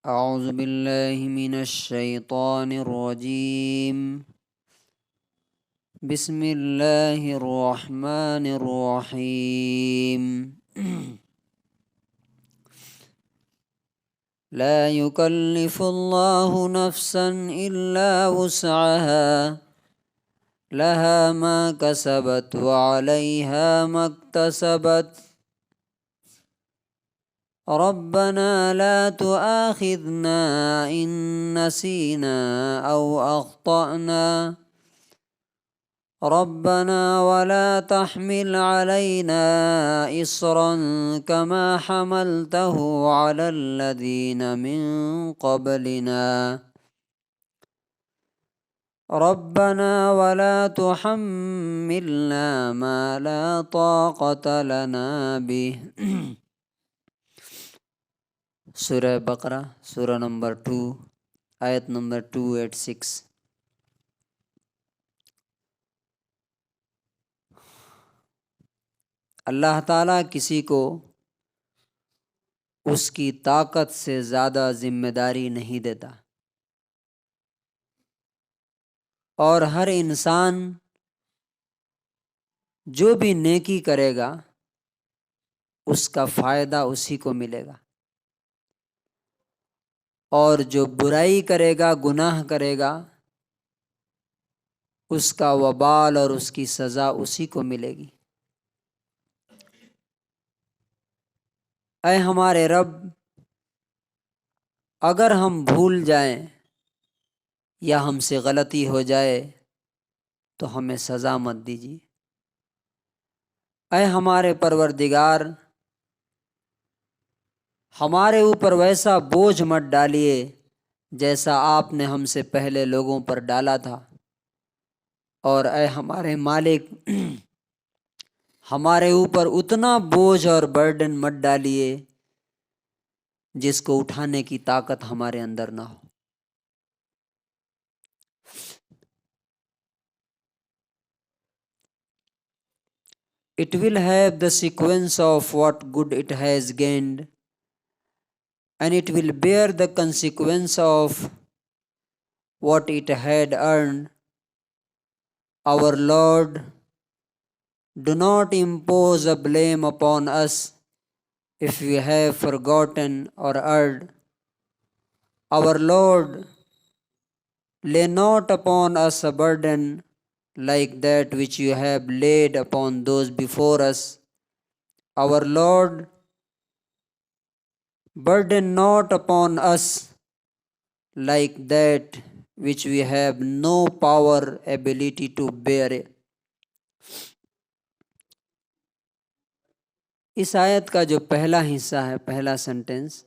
أعوذ بالله من الشيطان الرجيم. بسم الله الرحمن الرحيم. لا يكلف الله نفسا إلا وسعها لها ما كسبت وعليها ما اكتسبت ربنا لا تؤاخذنا إن نسينا أو أخطأنا ربنا ولا تحمل علينا إصرا كما حملته على الذين من قبلنا ربنا ولا تحملنا ما لا طاقة لنا به. سورہ بقرہ سورہ نمبر 2 آیت نمبر 286. اللہ تعالیٰ کسی کو اس کی طاقت سے زیادہ ذمہ داری نہیں دیتا، اور ہر انسان جو بھی نیکی کرے گا اس کا فائدہ اسی کو ملے گا، اور جو برائی کرے گا، گناہ کرے گا، اس کا وبال اور اس کی سزا اسی کو ملے گی. اے ہمارے رب، اگر ہم بھول جائیں یا ہم سے غلطی ہو جائے تو ہمیں سزا مت دیجیے. اے ہمارے پروردگار، ہمارے اوپر ویسا بوجھ مت ڈالیے جیسا آپ نے ہم سے پہلے لوگوں پر ڈالا تھا، اور اے ہمارے مالک، ہمارے اوپر اتنا بوجھ اور برڈن مت ڈالیے جس کو اٹھانے کی طاقت ہمارے اندر نہ ہو. It will have the sequence of what good it has gained, and it will bear the consequence of what it had earned. Our Lord, do not impose a blame upon us if we have forgotten or erred. Our Lord, lay not upon us a burden like that which you have laid upon those before us. Our Lord, burden not upon us like that which we have no power, ability to bear it. اس آیت کا جو پہلا حصہ ہے، پہلا sentence,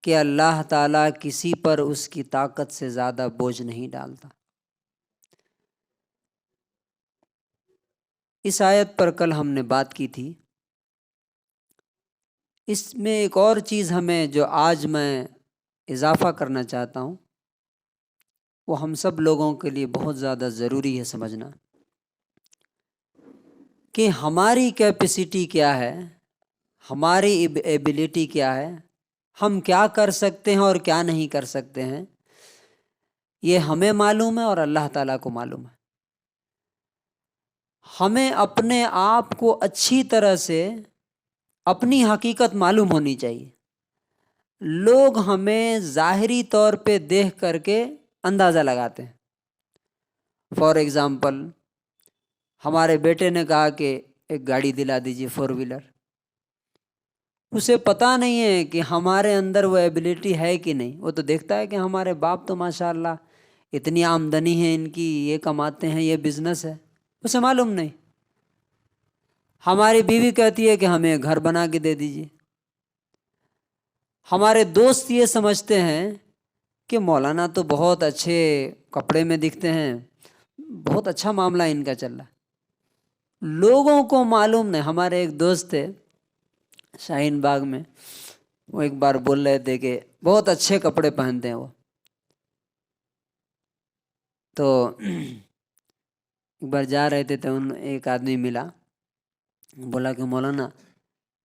کہ اللہ تعالیٰ کسی پر اس کی طاقت سے زیادہ بوجھ نہیں ڈالتا. اس آیت پر کل ہم نے بات کی تھی. اس میں ایک اور چیز ہمیں جو آج میں اضافہ کرنا چاہتا ہوں، وہ ہم سب لوگوں کے لیے بہت زیادہ ضروری ہے سمجھنا، کہ ہماری کیپیسٹی کیا ہے، ہماری ایبیلٹی کیا ہے، ہم کیا کر سکتے ہیں اور کیا نہیں کر سکتے ہیں. یہ ہمیں معلوم ہے اور اللہ تعالیٰ کو معلوم ہے. ہمیں اپنے آپ کو اچھی طرح سے اپنی حقیقت معلوم ہونی چاہیے. لوگ ہمیں ظاہری طور پہ دیکھ کر کے اندازہ لگاتے ہیں. فار ایگزامپل، ہمارے بیٹے نے کہا کہ ایک گاڑی دلا دیجیے 4 ویلر. اسے پتہ نہیں ہے کہ ہمارے اندر وہ ایبیلٹی ہے کہ نہیں. وہ تو دیکھتا ہے کہ ہمارے باپ تو ماشاءاللہ اتنی آمدنی ہے ان کی، یہ کماتے ہیں، یہ بزنس ہے. اسے معلوم نہیں. ہماری بیوی کہتی ہے کہ ہمیں گھر بنا کے دے دیجیے. ہمارے دوست یہ سمجھتے ہیں کہ مولانا تو بہت اچھے کپڑے میں دکھتے ہیں، بہت اچھا معاملہ ان کا چل رہا ہے. لوگوں کو معلوم نہیں. ہمارے ایک دوست تھے شاہین باغ میں، وہ ایک بار بول رہے تھے کہ بہت اچھے کپڑے پہنتے ہیں وہ. تو ایک بار جا رہے تھے تو ایک آدمی ملا، بولا کہ مولانا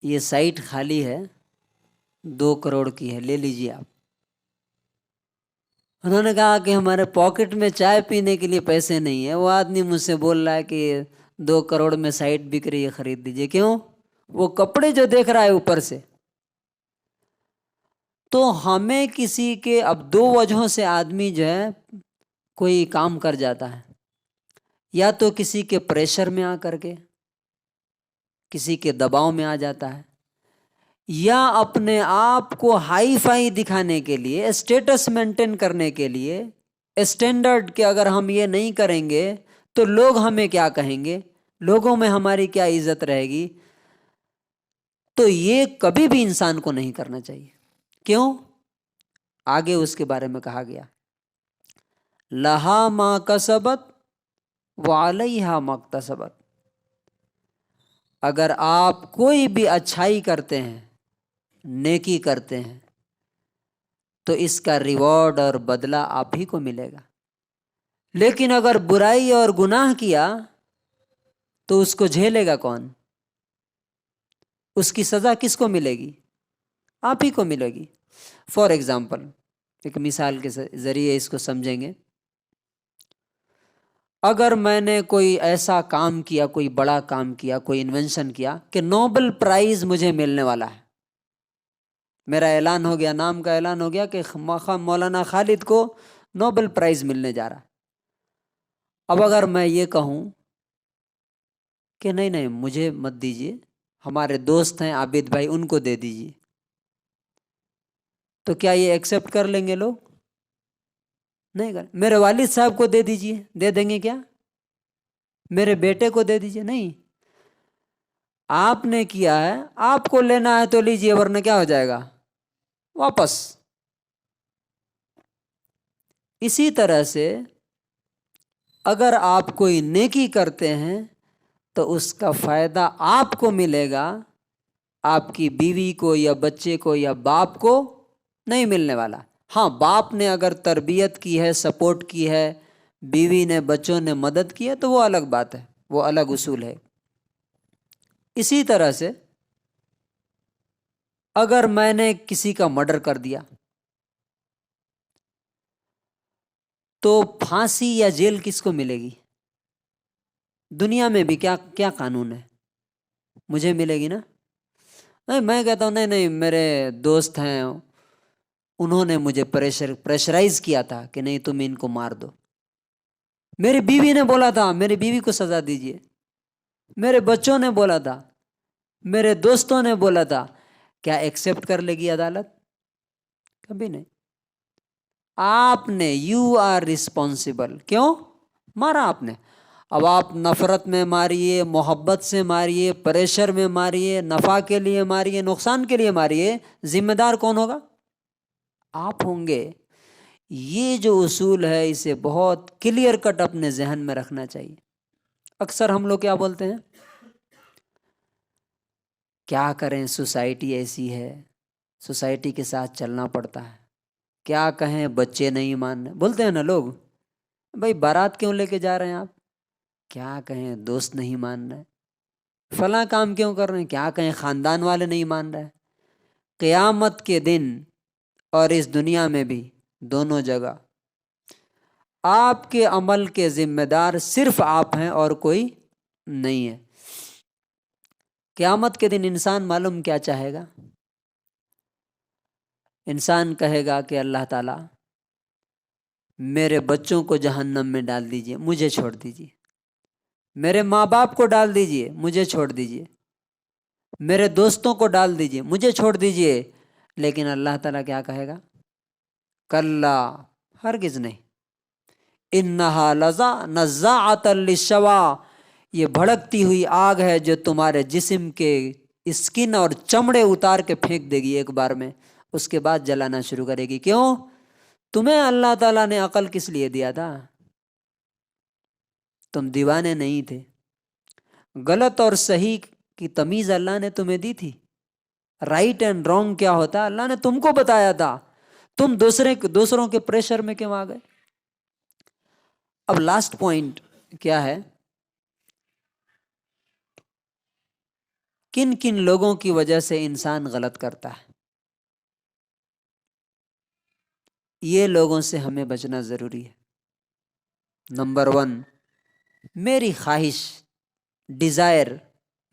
یہ سائٹ خالی ہے، 2 کروڑ کی ہے، لے لیجیے آپ۔ انہوں نے کہا کہ ہمارے پاکٹ میں چائے پینے کے لیے پیسے نہیں ہیں۔ وہ آدمی مجھ سے بول رہا ہے کہ 2 کروڑ میں سائٹ بک رہی ہے، خرید لیجیے۔ کیوں؟ وہ کپڑے جو دیکھ رہا ہے اوپر سے۔ تو ہمیں کسی کے، اب 2 وجہوں سے آدمی جو ہے کوئی کام کر جاتا ہے، یا تو کسی کے پریشر میں آ کر کے، کسی کے دباؤ میں آ جاتا ہے، یا اپنے آپ کو ہائی فائی دکھانے کے لیے، اسٹیٹس مینٹین کرنے کے لیے، اسٹینڈرڈ کہ اگر ہم یہ نہیں کریں گے تو لوگ ہمیں کیا کہیں گے، لوگوں میں ہماری کیا عزت رہے گی۔ تو یہ کبھی بھی انسان کو نہیں کرنا چاہیے۔ کیوں؟ آگے اس کے بارے میں کہا گیا، لہا ما کسبت وعلیہا ما اکتسبت۔ اگر آپ کوئی بھی اچھائی کرتے ہیں، نیکی کرتے ہیں، تو اس کا ریوارڈ اور بدلہ آپ ہی کو ملے گا۔ لیکن اگر برائی اور گناہ کیا تو اس کو جھیلے گا کون؟ اس کی سزا کس کو ملے گی؟ آپ ہی کو ملے گی۔ فار ایگزامپل، ایک مثال کے ذریعے اس کو سمجھیں گے۔ اگر میں نے کوئی ایسا کام کیا، کوئی بڑا کام کیا، کوئی انوینشن کیا کہ نوبل پرائز مجھے ملنے والا ہے، میرا اعلان ہو گیا، نام کا اعلان ہو گیا کہ مولانا خالد کو نوبل پرائز ملنے جا رہا ہے۔ اب اگر میں یہ کہوں کہ نہیں نہیں مجھے مت دیجیے، ہمارے دوست ہیں عابد بھائی، ان کو دے دیجیے، تو کیا یہ ایکسیپٹ کر لیں گے لوگ؟ نہیں کر۔ میرے والد صاحب کو دے دیجیے، دے دیں گے کیا؟ میرے بیٹے کو دے دیجیے، نہیں۔ آپ نے کیا ہے، آپ کو لینا ہے تو لیجیے، ورنہ کیا ہو جائے گا؟ واپس۔ اسی طرح سے اگر آپ کوئی نیکی کرتے ہیں تو اس کا فائدہ آپ کو ملے گا، آپ کی بیوی کو یا بچے کو یا باپ کو نہیں ملنے والا۔ ہاں، باپ نے اگر تربیت کی ہے، سپورٹ کی ہے، بیوی نے، بچوں نے مدد کی ہے تو وہ الگ بات ہے، وہ الگ اصول ہے۔ اسی طرح سے اگر میں نے کسی کا مرڈر کر دیا تو پھانسی یا جیل کس کو ملے گی؟ دنیا میں بھی کیا قانون ہے؟ مجھے ملے گی نا۔ نہیں، میں کہتا ہوں نہیں نہیں میرے دوست ہیں، انہوں نے مجھے پریشرائز کیا تھا کہ نہیں تم ان کو مار دو، میری بیوی نے بولا تھا میری بیوی کو سزا دیجیے، میرے بچوں نے بولا تھا، میرے دوستوں نے بولا تھا، کیا ایکسیپٹ کر لے گی عدالت؟ کبھی نہیں۔ آپ نے، یو آر رسپانسبل۔ کیوں؟ مارا آپ نے۔ اب آپ نفرت میں ماریے، محبت سے ماریے، پریشر میں ماریے، نفع کے لیے ماریے، نقصان کے لیے ماریے، ذمہ دار کون ہوگا؟ آپ ہوں گے۔ یہ جو اصول ہے اسے بہت کلیئر کٹ اپنے ذہن میں رکھنا چاہیے۔ اکثر ہم لوگ کیا بولتے ہیں، کیا کریں سوسائٹی ایسی ہے، سوسائٹی کے ساتھ چلنا پڑتا ہے، کیا کہیں بچے نہیں مان رہے، بولتے ہیں نا لوگ، بھائی بارات کیوں لے کے جا رہے ہیں آپ، کیا کہیں دوست نہیں مان رہے، فلاں کام کیوں کر رہے ہیں، کیا کہیں خاندان والے نہیں مان رہے۔ قیامت کے دن اور اس دنیا میں بھی، دونوں جگہ آپ کے عمل کے ذمہ دار صرف آپ ہیں اور کوئی نہیں ہے۔ قیامت کے دن انسان معلوم کیا چاہے گا؟ انسان کہے گا کہ اللہ تعالیٰ میرے بچوں کو جہنم میں ڈال دیجئے، مجھے چھوڑ دیجئے، میرے ماں باپ کو ڈال دیجئے، مجھے چھوڑ دیجئے، میرے دوستوں کو ڈال دیجئے، مجھے چھوڑ دیجئے۔ لیکن اللہ تعالیٰ کیا کہے گا؟ کلا، ہرگز نہیں، انہا لظا نزاعۃ للشوا، یہ بھڑکتی ہوئی آگ ہے جو تمہارے جسم کے اسکن اور چمڑے اتار کے پھینک دے گی ایک بار میں، اس کے بعد جلانا شروع کرے گی۔ کیوں؟ تمہیں اللہ تعالیٰ نے عقل کس لیے دیا تھا؟ تم دیوانے نہیں تھے، غلط اور صحیح کی تمیز اللہ نے تمہیں دی تھی، رائٹ اینڈ رانگ کیا ہوتا اللہ نے تم کو بتایا تھا، تم دوسروں کے پریشر میں کیوں آ گئے؟ اب لاسٹ پوائنٹ کیا ہے، کن کن لوگوں کی وجہ سے انسان غلط کرتا ہے؟ یہ لوگوں سے ہمیں بچنا ضروری ہے۔ نمبر 1، میری خواہش، ڈیزائر،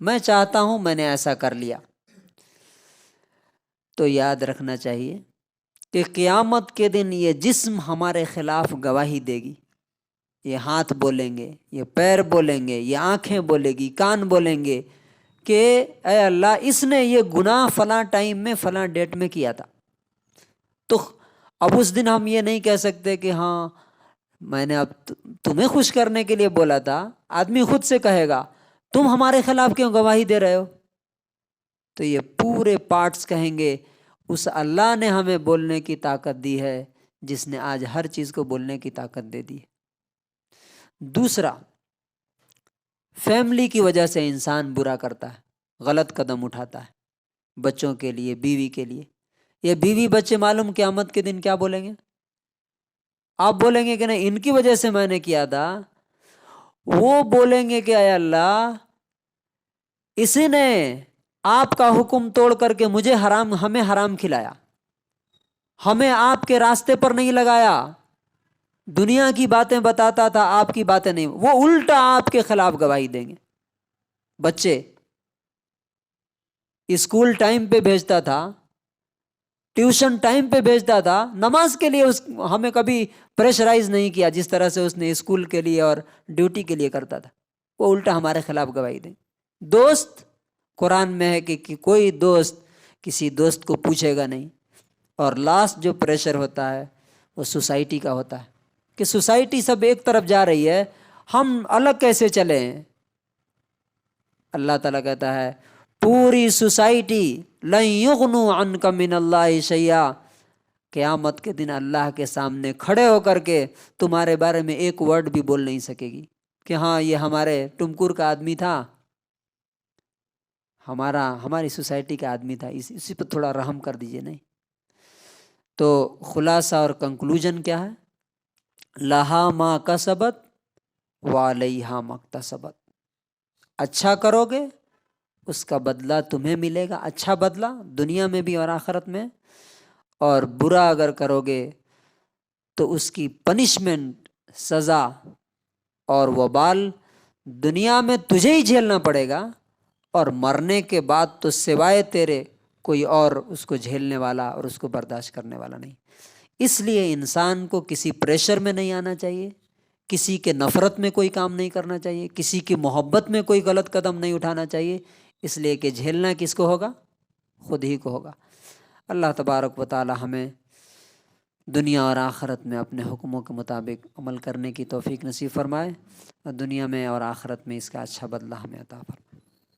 میں چاہتا ہوں میں نے ایسا کر لیا، تو یاد رکھنا چاہیے کہ قیامت کے دن یہ جسم ہمارے خلاف گواہی دے گی۔ یہ ہاتھ بولیں گے، یہ پیر بولیں گے، یہ آنکھیں بولے گی، کان بولیں گے کہ اے اللہ اس نے یہ گناہ فلاں ٹائم میں فلاں ڈیٹ میں کیا تھا۔ تو اب اس دن ہم یہ نہیں کہہ سکتے کہ ہاں میں نے اب تمہیں خوش کرنے کے لیے بولا تھا۔ آدمی خود سے کہے گا تم ہمارے خلاف کیوں گواہی دے رہے ہو؟ تو یہ پورے پارٹس کہیں گے اس اللہ نے ہمیں بولنے کی طاقت دی ہے جس نے آج ہر چیز کو بولنے کی طاقت دے دی ہے۔ دوسرا، فیملی کی وجہ سے انسان برا کرتا ہے، غلط قدم اٹھاتا ہے، بچوں کے لیے، بیوی کے لیے۔ یہ بیوی بچے معلوم قیامت کے دن کیا بولیں گے؟ آپ بولیں گے کہ نہیں ان کی وجہ سے میں نے کیا تھا، وہ بولیں گے کہ اے اللہ اسی نے آپ کا حکم توڑ کر کے ہمیں حرام کھلایا، ہمیں آپ کے راستے پر نہیں لگایا، دنیا کی باتیں بتاتا تھا، آپ کی باتیں نہیں، وہ الٹا آپ کے خلاف گواہی دیں گے۔ بچے اسکول ٹائم پہ بھیجتا تھا، ٹیوشن ٹائم پہ بھیجتا تھا، نماز کے لیے ہمیں کبھی پریشرائز نہیں کیا جس طرح سے اس نے اسکول کے لیے اور ڈیوٹی کے لیے کرتا تھا، وہ الٹا ہمارے خلاف گواہی دیں۔ دوست، قرآن میں ہے کہ کوئی دوست کسی دوست کو پوچھے گا نہیں۔ اور لاسٹ جو پریشر ہوتا ہے وہ سوسائٹی کا ہوتا ہے کہ سوسائٹی سب ایک طرف جا رہی ہے، ہم الگ کیسے چلیں؟ اللہ تعالیٰ کہتا ہے پوری سوسائٹی لن یغنوا عنک من اللہ شیئا، قیامت کے دن اللہ کے سامنے کھڑے ہو کر کے تمہارے بارے میں ایک ورڈ بھی بول نہیں سکے گی کہ ہاں یہ ہمارے ٹمکور کا آدمی تھا، ہماری سوسائٹی کا آدمی تھا، اسی پہ تھوڑا رحم کر دیجئے۔ نہیں تو خلاصہ اور کنکلوژن کیا ہے؟ لہا ما کسبت وعلیہا ما اکتسبت، اچھا کرو گے اس کا بدلہ تمہیں ملے گا، اچھا بدلہ دنیا میں بھی اور آخرت میں، اور برا اگر کرو گے تو اس کی پنشمنٹ، سزا اور وبال دنیا میں تجھے ہی جھیلنا پڑے گا، اور مرنے کے بعد تو سوائے تیرے کوئی اور اس کو جھیلنے والا اور اس کو برداشت کرنے والا نہیں۔ اس لیے انسان کو کسی پریشر میں نہیں آنا چاہیے، کسی کے نفرت میں کوئی کام نہیں کرنا چاہیے، کسی کی محبت میں کوئی غلط قدم نہیں اٹھانا چاہیے، اس لیے کہ جھیلنا کس کو ہوگا؟ خود ہی کو ہوگا۔ اللہ تبارک و تعالی ہمیں دنیا اور آخرت میں اپنے حکموں کے مطابق عمل کرنے کی توفیق نصیب فرمائے، اور دنیا میں اور آخرت میں اس کا اچھا بدلہ ہمیں عطا فرمائے۔